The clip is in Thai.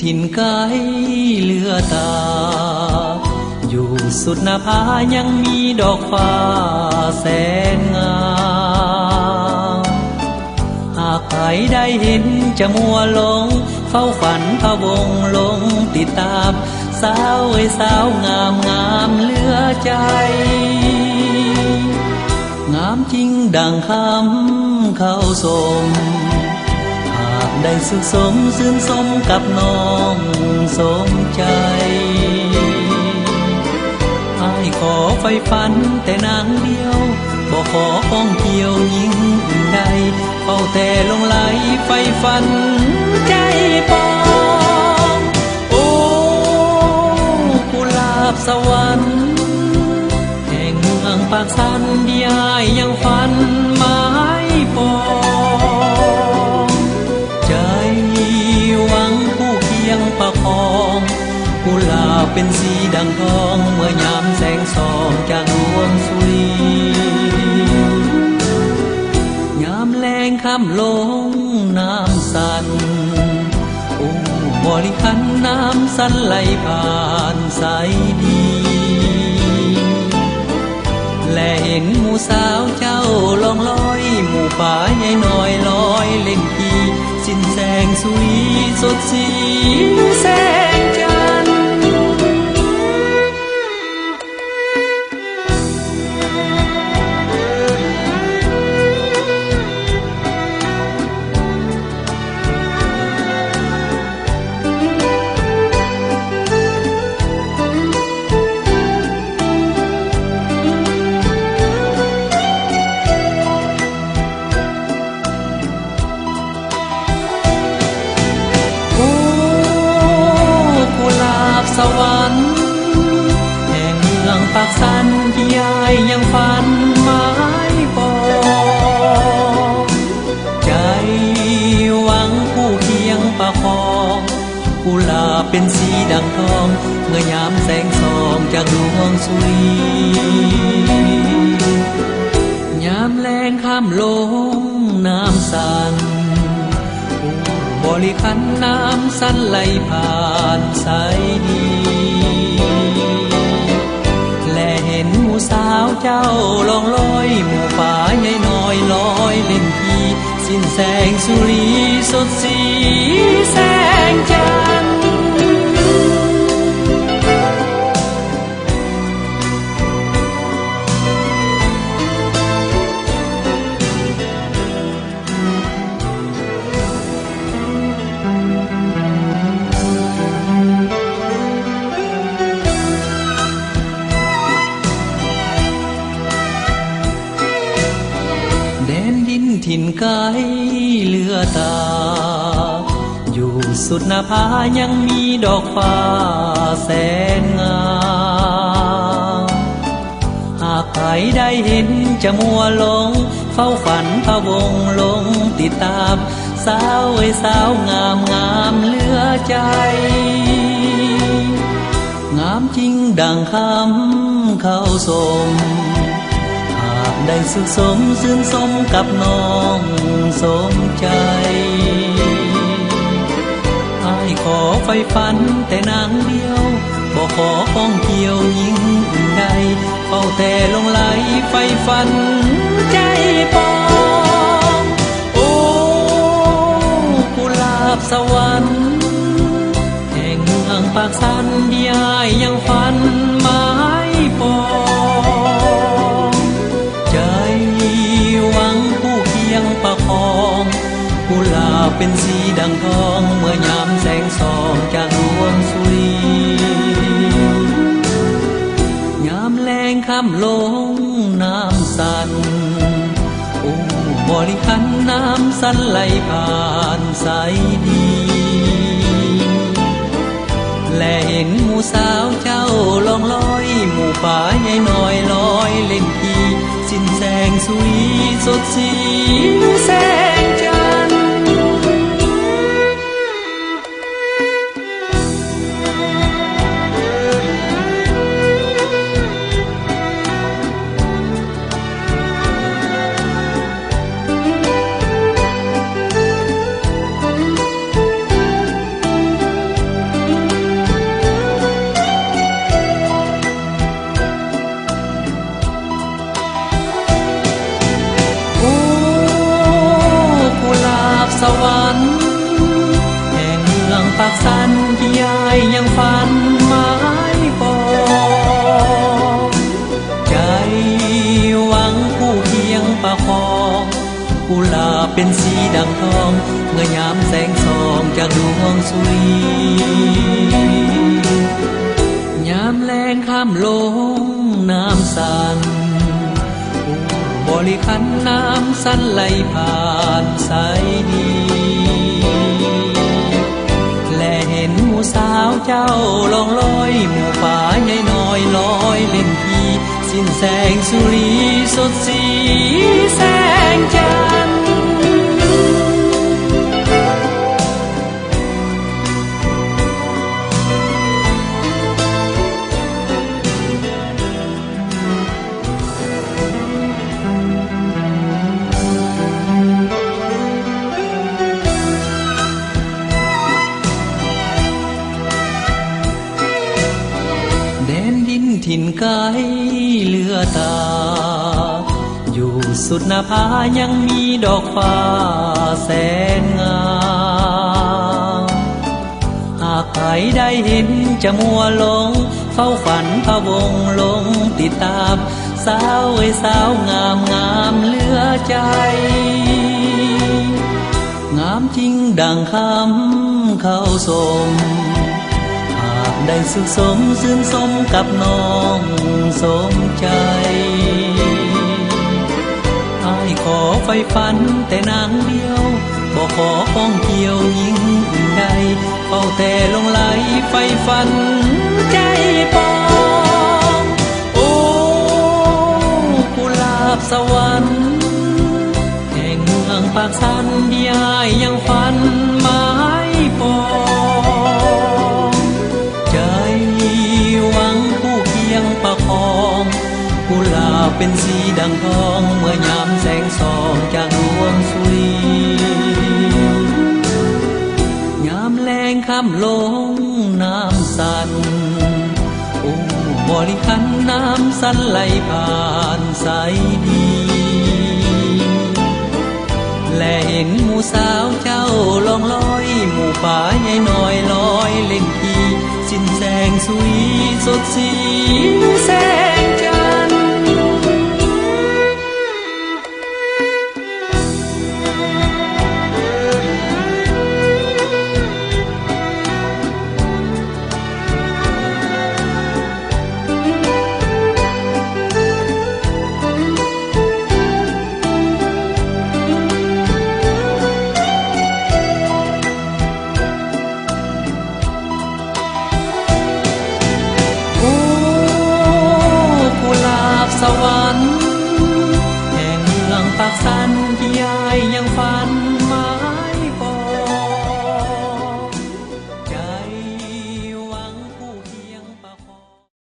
ถิ่นไกลเลือตาอยู่สุดหน้าผายังมีดอกฟ้าแสนงามหากใครได้เห็นจะมัวหลงเฝ้าฝันพะวงลงติดตามสาวเอ้ยสาวงามงามเหลือใจงามจริงดังคำเข้าสมหากได้สุขสมซื่นสมกับน้องสมใจอ้ายขอไฟฝันแต่นางเดียวบ่ขอข้องเกี่ยวยิ่งอื่นใดเฝ้าแต่ลงไหลไฟฝันใจปองโอ้กุหลาบสวรรค์แห่งเมืองปากสันที่อ้ายยังฝันหมายปองใจหวังผู้เคียงประคองกุหลาบเป็นสีดังทองเมื่อยามแสงส่องจากดวงสุรียามแลงค่ำลงน้ำสั่นบริคันน้ำสันไหลผ่านสายดีและเห็นหมู่สาวเจ้าลองลอยหมู่ป่าใหญ่น้อยลอยเล่นกีสิ้นแสงสุรีสดสีแสงจันทร์สวรรค์แห่งเมืองปากสันที่อ้ายยังฝันหมายปองใจหวังผู้เคียงประคองกุหลาบเป็นสีดังทองเมื่อยามแสงส่องจากดวงสุรียามแลงข้ามลงน้ำสั่นบริคันน้ำสันไหลผ่านสายดีและเห็นหมู่สาวเจ้าลองลอยหมู่ป่าใหญ่น้อยลอยเล่นกีสิ้นแสงสุรีสดสีแสงจันทร์ถิ่นไกลเลือตาอยู่สุดหน้าผายังมีดอกฟ้าแสนงามหากใครได้เห็นจะมัวหลงเฝ้าฝันพะวงลงติดตามสาวเอ้ยสาวงามงามเหลือใจงามจริงดังคำเข้าสมได้สุขสมซื่นสมกับน้องสมใจอ้ายขอไฟฝันแต่นางเดียวบ่ขอข้องเกี่ยวยิ่งอื่นใดเฝ้าแต่ลงไหลไฟฝันใจปองโอ้กุหลาบสวรรค์แห่งเมืองปากสันที่อ้ายยังฝันหมายปองหวังผู้เคียงประคองกุหลาบเป็นสีดังทองเมื่อยามแสงส่องจากดวงสุรียามแลงค่ำลงน้ำสั่นบริคันน้ำสันไหลผ่านสายดีและเห็นหมู่สาวเจ้าลองลอยหมู่ป่าใหญ่น้อยลอยเล่นกีสิ้นแสงสุรีสดสีแสงจันทร์ ปากสันที่ยายยังฝันไม้ปองใจหวังผู้เคียงประคองกุหลาบเป็นสีดังทองเมื่อยามแสงส่องจากดวงสุรียามแรงข้ามลงน้ำสันบริขันน้ำสันไหลผ่านสายดีและเห็นหมู่สาวเจ้าลองลอยหมู่ป่าใหญ่น้อยลอยเล่นทีสิ้นแสงสุรีสดสีแสงจันทร์ถิ่นไกลเลือตาอยู่สุดหน้าผายังมีดอกฟ้าแสนงามหากใครได้เห็นจะมัวหลงเฝ้าฝันพะวงลงติดตามสาวเอ้ยสาวงามงามเหลือใจงามจริงดังคำเขาสมได้สุขสมซื่นสมกับน้องสมใจอ้ายขอไฟฝันแต่นางเดียวบ่ขอป้องเกี่ยวยิ่งอื่นใดเฝ้าแต่ลงไหลไฟฝันใจปองโอ้กุหลาบสวรรค์แห่งเมืองปากสันที่อ้ายยังฝันไม้ปองหวังผู้เคียงประคองกุหลาบเป็นสีดังทองเมื่อยามแสงส่องจากดวงสุรียามแรงค่ำลงน้ำสันโอ้บริขันน้ำสันไหลผ่านสายดีและเห็นหมู่สาวเจ้าลองลอยหมู่ป่าใหญ่น้อยลอยเล่นทีสิ้นแสงสุรีสดสีแสงจันทร์สวร